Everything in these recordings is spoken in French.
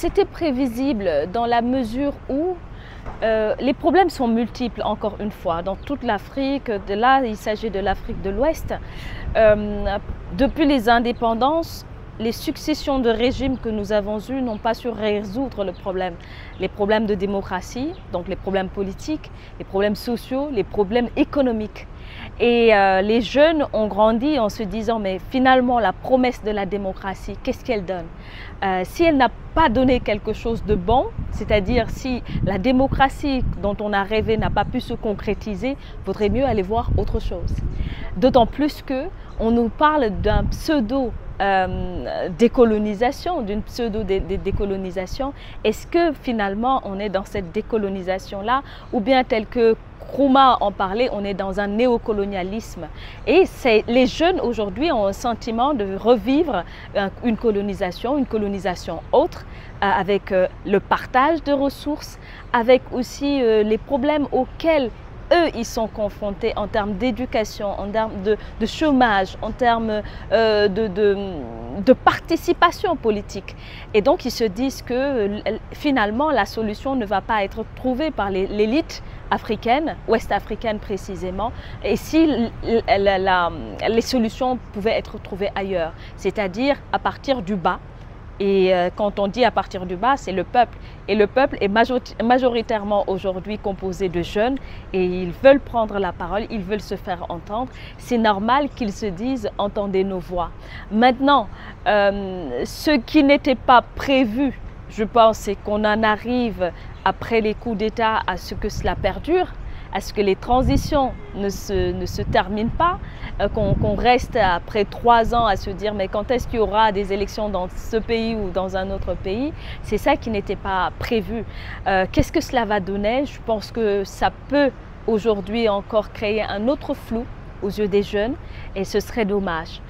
C'était prévisible dans la mesure où les problèmes sont multiples, encore une fois, dans toute l'Afrique. De là, il s'agit de l'Afrique de l'Ouest. Depuis les indépendances, les successions de régimes que nous avons eus n'ont pas su résoudre le problème. Les problèmes de démocratie, donc les problèmes politiques, les problèmes sociaux, les problèmes économiques. Et les jeunes ont grandi en se disant, mais finalement, la promesse de la démocratie, qu'est-ce qu'elle donne? Si elle n'a pas donné quelque chose de bon, c'est-à-dire si la démocratie dont on a rêvé n'a pas pu se concrétiser, il vaudrait mieux aller voir autre chose. D'autant plus qu'on nous parle d'un pseudo décolonisation, d'une pseudo-décolonisation. Est-ce que finalement on est dans cette décolonisation-là, ou bien tel que Nkrumah en parlait, on est dans un néocolonialisme? Et les jeunes aujourd'hui ont un sentiment de revivre une colonisation autre, avec le partage de ressources, avec aussi les problèmes auxquels eux, ils sont confrontés en termes d'éducation, en termes de chômage, en termes de participation politique. Et donc, ils se disent que finalement, la solution ne va pas être trouvée par l'élite africaine, ouest-africaine précisément, et si les solutions pouvaient être trouvées ailleurs, c'est-à-dire à partir du bas. Et quand on dit à partir du bas, c'est le peuple. Et le peuple est majoritairement aujourd'hui composé de jeunes et ils veulent prendre la parole, ils veulent se faire entendre. C'est normal qu'ils se disent « entendez nos voix ». Maintenant, ce qui n'était pas prévu, je pense, c'est qu'on en arrive après les coups d'État à ce que cela perdure, à ce que les transitions ne se terminent pas, qu'on reste après 3 ans à se dire mais quand est-ce qu'il y aura des élections dans ce pays ou dans un autre pays? C'est ça qui n'était pas prévu. Qu'est-ce que cela va donner? Je pense que ça peut aujourd'hui encore créer un autre flou aux yeux des jeunes et ce serait dommage.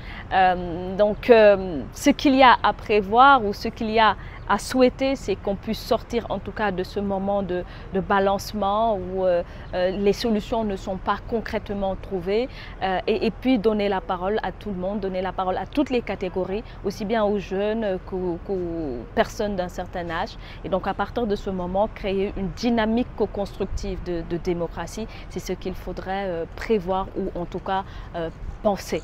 Donc ce qu'il y a à prévoir ou ce qu'il y a à souhaiter, c'est qu'on puisse sortir en tout cas de ce moment de balancement où les solutions ne sont pas concrètement trouvées et puis donner la parole à tout le monde, donner la parole à toutes les catégories, aussi bien aux jeunes qu'aux personnes d'un certain âge. Et donc à partir de ce moment, créer une dynamique co-constructive de démocratie, c'est ce qu'il faudrait prévoir ou en tout cas penser.